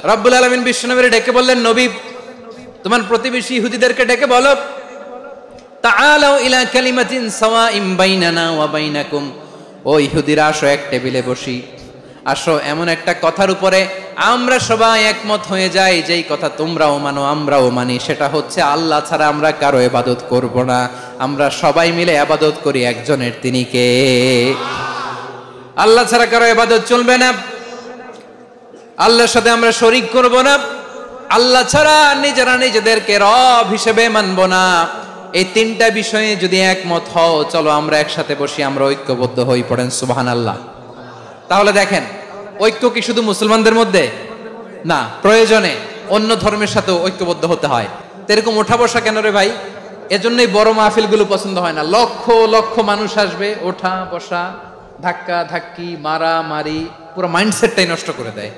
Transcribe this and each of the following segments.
রব্বুল আলামিন বিশ্বনবীর ডেকে বললেন, নবী তোমার প্রতিবেশী ইহুদিদেরকে ডেকে বলো, তাআলাউ ইলা কালিমাতিন সাওয়াইম বাইনানা ওয়া বাইনাকুম, ও ইহুদিরা আসো এক টেবিলে বসি, আসো এমন একটা কথার উপরে আমরা সবাই একমত হয়ে যাই, যেই কথা তোমরাও মানো আমরাও মানি, সেটা হচ্ছে আল্লাহ ছাড়া আমরা কারো ইবাদত করব না, আমরা সবাই মিলে ইবাদত করি একজনের, তিনি কে? আল্লাহ ছাড়া কারো ইবাদত চলবে না, আল্লাহর সাথে আমরা শরীক করব না, আল্লাহ ছাড়া নিজেরা নিজেদেরকে রব হিসেবে মানব না। এই তিনটা বিষয়ে যদি একমত হও, চলো আমরা একসাথে বসি, আমরা ঐক্যবদ্ধ হই, পড়েন সুবহানাল্লাহ। তাহলে দেখেন, ঐক্য কি শুধু মুসলমানদের মধ্যে না, প্রয়োজনে অন্য ধর্মের সাথেও ঐক্যবদ্ধ হতে হয়। এরকম ওঠা বসা কেন রে ভাই? এজন্যই বড় মাহফিলগুলো পছন্দ হয় না। লক্ষ লক্ষ মানুষ আসবে, ওঠা বসা, ধাক্কা ধাক্কি, মারা মারি, পুরো মাইন্ডসেটটাই নষ্ট করে দেয়।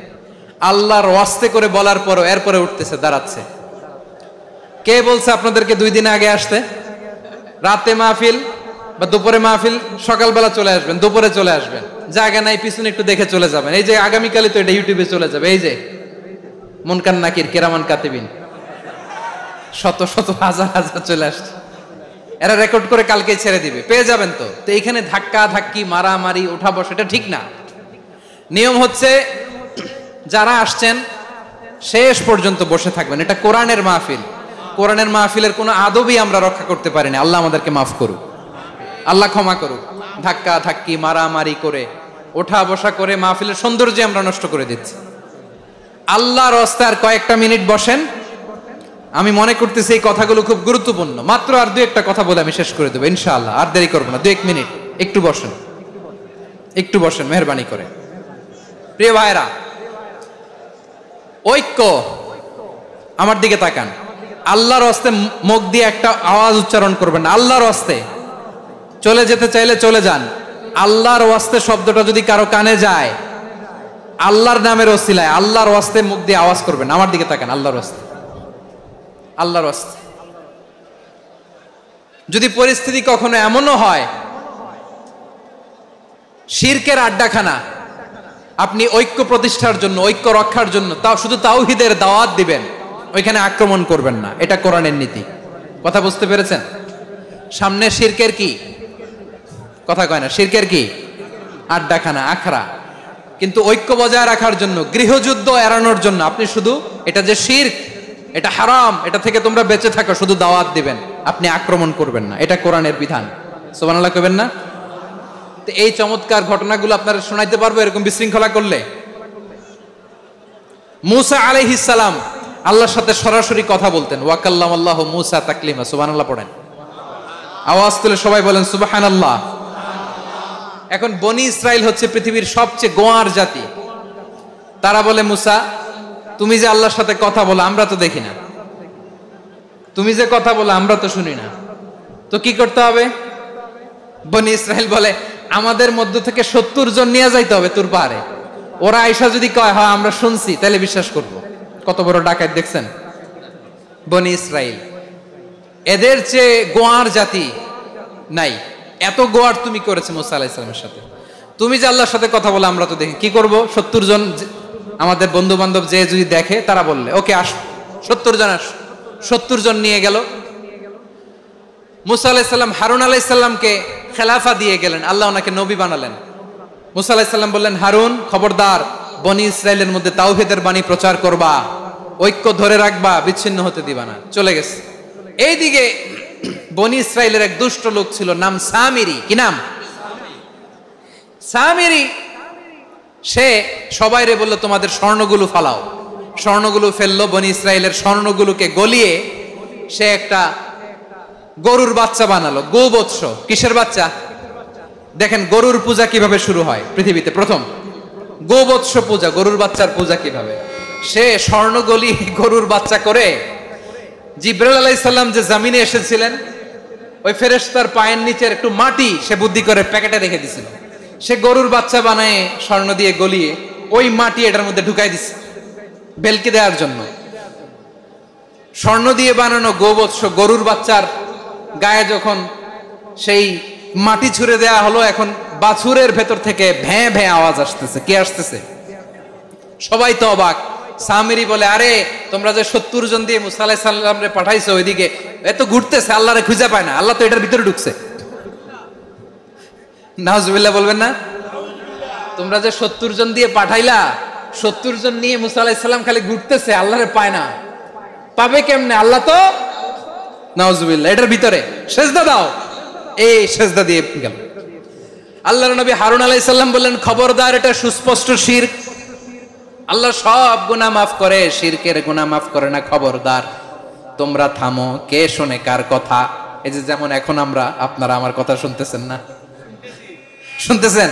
আল্লাহর ওয়াস্তে করে বলার পরও এরপরে উঠতেছে, দাঁড়াচ্ছে। কে বলছে আপনাদেরকে 2 দিন আগে আসতে? রাতে মাহফিল বা দুপুরে মাহফিল, সকালবেলা চলে আসবেন, দুপুরে চলে আসবেন, জায়গা নাই পিছনে একটু দেখে চলে যাবেন। এই যে আগামীকালই তো এটা ইউটিউবে চলে যাবে, এই যে মুনকার নাকির কিরামান কাতিবিন, শত শত হাজার হাজার চলে আসছে, এরা রেকর্ড করে কালকে ছেড়ে দিবে, পেয়ে যাবেন। তো এইখানে ধাক্কা ধাক্কি, মারামারি, ওঠা বসা, এটা ঠিক না। নিয়ম হচ্ছে যারা আসছেন শেষ পর্যন্ত বসে থাকবেন। এটা কোরআনের মাহফিল, কোরআনের মাহফিলের কোনো আদবই আমরা রক্ষা করতে পারিনি। আল্লাহ আমাদেরকে মাফ করুক, আল্লাহ ক্ষমা করুক। ধাক্কা ধাক্কি, মারামারি করে, ওঠা বসা করে মাহফিলের সৌন্দর্য আমরা নষ্ট করে দিচ্ছি। আল্লাহর রাস্তায় আর কয়েকটা মিনিট বসেন। আমি মনে করতেছি এই কথাগুলো খুব গুরুত্বপূর্ণ। মাত্র আর 2-1টা কথা বলে আমি শেষ করে দেবো ইনশাআল্লাহ, আর দেরি করবো না। 2-1 মিনিট একটু বসেন, একটু বসেন মেহরবানি করে। প্রিয় ভাইরা, ঐক্য, আমার দিকে তাকান। আল্লাহর রাস্তে মুখ দিয়ে একটা আওয়াজ উচ্চারণ করবেন, আল্লাহর রাস্তে। চলে যেতে চাইলে চলে যান। আল্লাহর ওয়াস্তে শব্দটা যদি কারো কানে যায়, আল্লাহর নামের ওসিলায় আল্লাহর ওয়াস্তে মুখ দিয়ে আওয়াজ করবেন। আমার দিকে তাকান, আল্লাহর ওয়াস্তে, আল্লাহর ওয়াস্তে। যদি পরিস্থিতি কখনো এমনও হয় শিরকের আড্ডাখানা, আপনি ঐক্য প্রতিষ্ঠার জন্য, ঐক্য রক্ষার জন্য তাও শুধু তাওহীদের দাওয়াত দিবেন, ওইখানে আক্রমণ করবেন না। এটা কোরআনের নীতি। কথা বুঝতে পেরেছেন? সামনে শিরকের কি কথা কয় না, শিরকের কি আড্ডাখানা, আখড়া। কিন্তু ঐক্য বজায় রাখার জন্য, গৃহযুদ্ধ এড়ানোর জন্য আপনি শুধু এটা যে শিরক, এটা হারাম, এটা থেকে তোমরা বেঁচে থাকো, শুধু দাওয়াত দিবেন, আপনি আক্রমণ করবেন না। এটা কোরআনের বিধান। সুবহানাল্লাহ কইবেন না? তো এই চমৎকার ঘটনাগুলো আপনারা শোনাইতে পারবো এরকম বিশৃঙ্খলা করলে। মূসা আলাইহিস সালাম আল্লাহর সাথে সরাসরি কথা বলতেন। ওয়া কাল্লামাল্লাহু মূসা তাকলিমা। সুবহানাল্লাহ পড়েন, আওয়াজ তুলে সবাই বলেন সুবহানাল্লাহ। এখন বনি ইসরাইল হচ্ছে পৃথিবীর সবচেয়ে গোয়ার জাতি। তারা বলে, মূসা তুমি যে আল্লাহর সাথে কথা বলো আমরা তো দেখি না, তুমি যে কথা বলো আমরা তো শুনি না, তো কি করতে হবে? বনি ইসরাইল বলে, আমাদের মধ্য থেকে 70 জন নিয়ে যাইতে হবে তোর পাহাড়ে। ওরা আয়েশা যদি কয় হ্যাঁ আমরা শুনছি, তাহলে বিশ্বাস করব। কত বড় ডাকাত দেখছেন বনি ইসরাইল। এদের চেয়ে গোয়ার জাতি নাই। এত গোয়ার তুমি করেছে মুসা আলাইহিস সালামের সাথে। তুমি যে আল্লাহর সাথে কথা বলে আমরা তো দেখি, কি করব? 70 জন আমাদের বন্ধু বান্ধব যে যদি দেখে, তারা বললে ওকে আস, 70 জন আস। 70 জন নিয়ে গেল। মুসা আলাইহিস সালাম হারুন আলাইহিস সালামকে খেলাফা দিয়ে গেলেন, আল্লাহ ওনাকে নবী বানালেন। মুসা আলাইহিস সালাম বললেন, হারুন খবরদার, বনি ইসরাইলের মধ্যে তাওহীদের বাণী প্রচার করবা, ঐক্য ধরে রাখবা, বিচ্ছিন্ন হতে দিবা না। চলে গেছে। এইদিকে বনি ইসরাইলের এক দুষ্ট লোক ছিল, নাম সামিরি। কি নাম? সামিরি। সে সবাইরে বলল তোমাদের স্বর্ণগুলো ফালাও। স্বর্ণগুলো ফেললো। বনি ইসরাইলের স্বর্ণগুলোকে গলিয়ে সে একটা গরুর বাচ্চা বানালো। গোবৎস। কিসের বাচ্চা? দেখেন গরুর পূজা কিভাবে শুরু হয় পৃথিবীতে প্রথম। গোবৎস পূজা, গরুর বাচ্চার পূজা কিভাবে। সে স্বর্ণ গলি গরুর বাচ্চা করে, জিবরাইল আলাইহিস সালাম যে জমিনে এসেছিলেন, ওই ফেরেশতার পায়ের নিচের একটু মাটি সে বুদ্ধি করে প্যাকেটে রেখে দিছিল। সে গরুর বাচ্চা বানায় স্বর্ণ দিয়ে গলিয়ে ওই মাটি এটার মধ্যে ঢুকাই দিছে বেলকে দেওয়ার জন্য। স্বর্ণ দিয়ে বানানো গোবৎস গরুর বাচ্চার গায়ে যখন সেই মাটি ছুঁড়ে দেয়া হলো, এখন বাছুরের ভেতর থেকে ভ্যাঁ ভ্যাঁ আওয়াজ আসতেছে। কে আসতেছে? সবাই তো অবাক। সামিরি বলে, আরে তোমরা যে 70 জন দিয়ে মুসা আলাইহিস সালাম রে পাঠাইছো ওইদিকে, এত ঘুরতেছে, আল্লাহরে খুঁজে পায় না, আল্লাহ তো এটার ভিতরে ঢুকছে। নাউজুবিল্লাহ বলবেন না? তোমরা যে 70 জন দিয়ে পাঠাইলা, 70 জন নিয়ে মুসা আলাইহিস সালাম খালি ঘুরতেছে, আল্লাহরে পায় না। পাবে কেমনে? আল্লাহ তো, নাউজুবিল্লাহ, এটার ভিতরে সেজদা দাও। এই সেজদা দিয়ে গেল। আল্লাহর নবী হারুন আলাইহিস সালাম বললেন, খবরদার, এটা সুস্পষ্ট শিরক। আল্লাহ সব গুনাহ মাফ করে, শিরকের গুনাহ মাফ করে না, খবরদার তোমরা থামো। কে শোনে কার কথা? এই যে যেমন এখন আপনারা আমার কথা শুনতেছেন না? শুনতেছেন?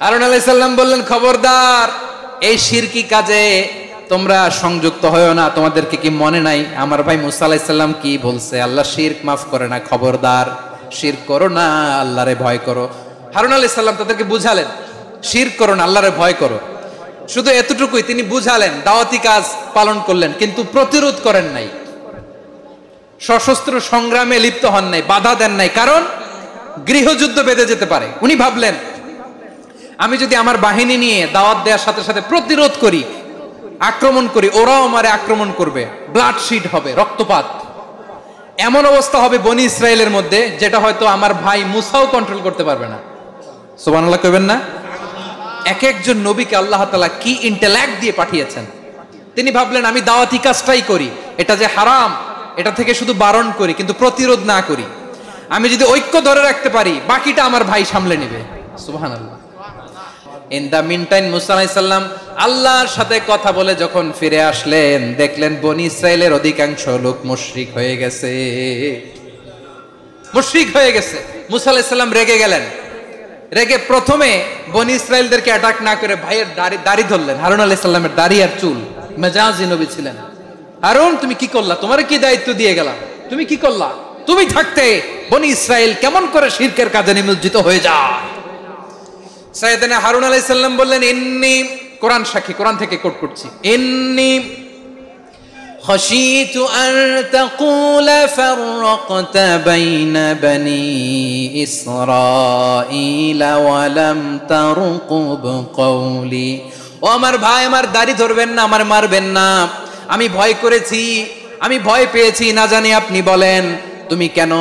হারুন আলাইহিস সালাম বললেন, খবরদার, এই শিরকি কাজে তোমরা সংযুক্ত হয়ো না। তোমাদেরকে কি মনে নাই আমার ভাই মুসা আলাইহিস সালাম কি বলছে? আল্লাহ শিরক মাফ করে না, খবরদার শিরক করো না, আল্লাহরে ভয় করো। হারুন আলাইহিস সালাম তাদেরকে বুঝালেন, শিরক করো না, আল্লাহরে ভয় করো। শুধু এতটুকুই তিনি বুঝালেন, দাওয়াতি কাজ পালন করলেন, কিন্তু প্রতিরোধ করেন নাই, সশস্ত্র সংগ্রামে লিপ্ত হন নাই, বাধা দেন নাই, কারণ গৃহযুদ্ধ বেঁধে যেতে পারে। উনি ভাবলেন, আমি যদি আমার বাহিনী নিয়ে দাওয়াত দেওয়ার সাথে সাথে প্রতিরোধ করি, আক্রমণ করি, ওরাও আমারে আক্রমণ করবে, ব্লাডশিট হবে, রক্তপাত, এমন অবস্থা হবে বনি ইসরায়েলের মধ্যে যেটা হয়তো আমার ভাই মুসাও কন্ট্রোল করতে পারবে না। সুবহানাল্লাহ কইবেন না? এক একজন নবীকে আল্লাহ তাআলা কি ইন্টেলেক্ট দিয়ে পাঠিয়েছেন। তিনি ভাবলেন, আমি দাওয়াতি কাজটাই করি, এটা যে হারাম এটা থেকে শুধু বারণ করি, কিন্তু প্রতিরোধ না করি। আমি যদি ঐক্য ধরে রাখতে পারি, বাকিটা আমার ভাই সামলে নেবে। সুবহানাল্লাহ। ইন দা মিনটাইম মুসা আলাইহিস সালাম আল্লাহর সাথে কথা বলে যখন ফিরে আসলেন, দেখলেন বনি ইসরায়েলের অধিকাংশ লোক মুশরিক হয়ে গেছে, মুশরিক হয়ে গেছে। মুসা আলাইহিস সালাম রেগে গেলেন। রেগে প্রথমে বনি ইসরায়েলদেরকে অ্যাটাক না করে ভাইয়ের দাড়ি ধরলেন। হারুন আলাইহিস সালামের দাড়ি আর চুল, মেজাজি নবী ছিলেন। হারুন, তুমি কি করলা? তোমার কি দায়িত্ব দিয়ে গেলাম, তুমি কি করলা? তুমি থাকতে বনি ইসরায়েল কেমন করে শিরকের কাজে নিমজ্জিত হয়ে যায়? সাইয়েদনা হারুন আলাইহিস সালাম বললেন, ইন্নী, কোরআন সাক্ষী, কোরআন থেকে কোট করছি, ইন্নী খাশিতু আন তাকুলা ফাররাকতা বাইনা বনি ইসরাঈলা ওয়া লাম তারকুব কওলি। ও আমার ভাই, আমার দাড়ি ধরবেন না, আমার মারবেন না। আমি ভয় করেছি, আমি ভয় পেয়েছি, না জানি আপনি বলেন তুমি কেন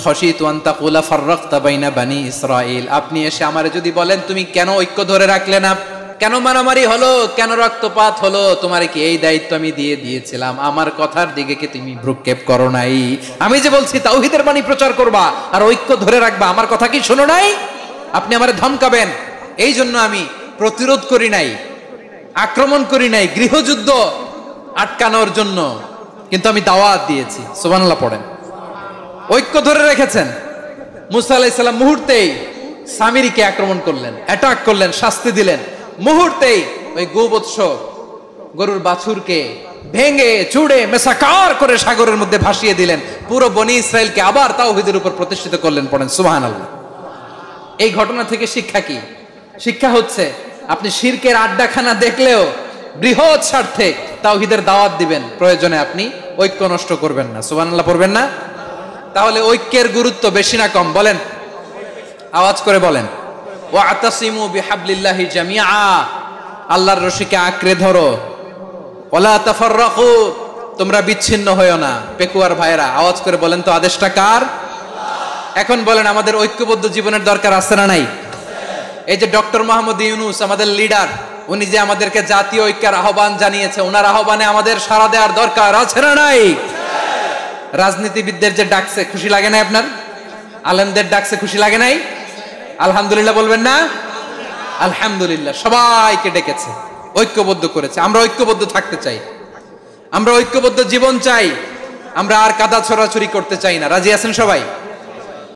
খাশিতু আন তাকুলা ফাররাকতা বাইনা বনি ইসরাঈল, আপনি এসে আমারে যদি বলেন তুমি কেন ঐক্য ধরে রাখলে না, কেন মারামারি হলো, কেন রক্তপাত হলো, তোমারে কি এই দায়িত্ব আমি দিয়ে দিয়েছিলাম? আমার কথার দিকে কি তুমি ভ্রুক্ষেপ করো নাই? আমি যে বলছি তাওহীদের বাণী প্রচার করবা আর ঐক্য ধরে রাখবা, আমার কথা কি শোনো নাই? আপনি আমারে ধমকাবেন, এই জন্য আমি প্রতিরোধ করি নাই, আক্রমণ করি নাই, গৃহযুদ্ধ আটকানোর জন্য, কিন্তু আমি দাওয়াত দিয়েছি। সুবহানাল্লাহ পড়েন। ঐক্য ধরে রেখেছেন। মুসা আলাইহিস সালাম মুহূর্তেই সামিরীকে আক্রমণ করলেন, অ্যাটাক করলেন, শাস্তি দিলেন। মুহূর্তেই ওই গোবৎস গরুর বাছুরকে ভেঙে চুড়ে মেসাকার করে সাগরের মধ্যে ভাসিয়ে দিলেন। পুরো বনি ইসরায়েলকে আবার তাওহীদের উপর প্রতিষ্ঠিত করলেন। পড়েন সুবহানাল্লাহ। এই ঘটনা থেকে শিক্ষা কি? শিক্ষা হচ্ছে, আপনি শিরকের আড্ডাখানা দেখলেও বৃহৎ স্বার্থে তাওহীদের দাওয়াত দিবেন, প্রয়োজনে আপনি ঐক্য নষ্ট করবেন না। সুবহানাল্লাহ পড়বেন না? তাহলে ঐক্যের গুরুত্ব বেশি না কম? বলেন, আওয়াজ করে বলেন। ওয়াতাসিমু বিহাবলিল্লাহি জামিআ, আল্লাহর রশিকে আঁকড়ে ধরো। ওয়ালা তাফাররাকু, তোমরা বিচ্ছিন্ন হয়ো না। পেকুয়ার ভাইরা আওয়াজ করে বলেন তো, আদেশটা কার? এখন বলেন, আমাদের ঐক্যবদ্ধ জীবনের দরকার আছে না নাই? এই যে ডক্টর মোহাম্মদ ইউনূস আমাদের লিডার, উনি যে আমাদেরকে জাতীয় ঐক্যের আহ্বান জানিয়েছে, ওনার আহ্বানে আমাদের সাড়া দেওয়ার দরকার আছে না নাই? রাজনীতিবিদদের যে ডাকছে, খুশি লাগে নাই আপনার? আলেমদের ডাকছে, খুশি লাগে নাই? আলহামদুলিল্লাহ বলবেন না? আলহামদুলিল্লাহ, সবাইকে ডেকেছে, ঐক্যবদ্ধ করেছে। আমরা ঐক্যবদ্ধ থাকতে চাই, আমরা ঐক্যবদ্ধ জীবন চাই, আমরা আর কাদা ছড়াছড়ি করতে চাই না। রাজি আছেন সবাই?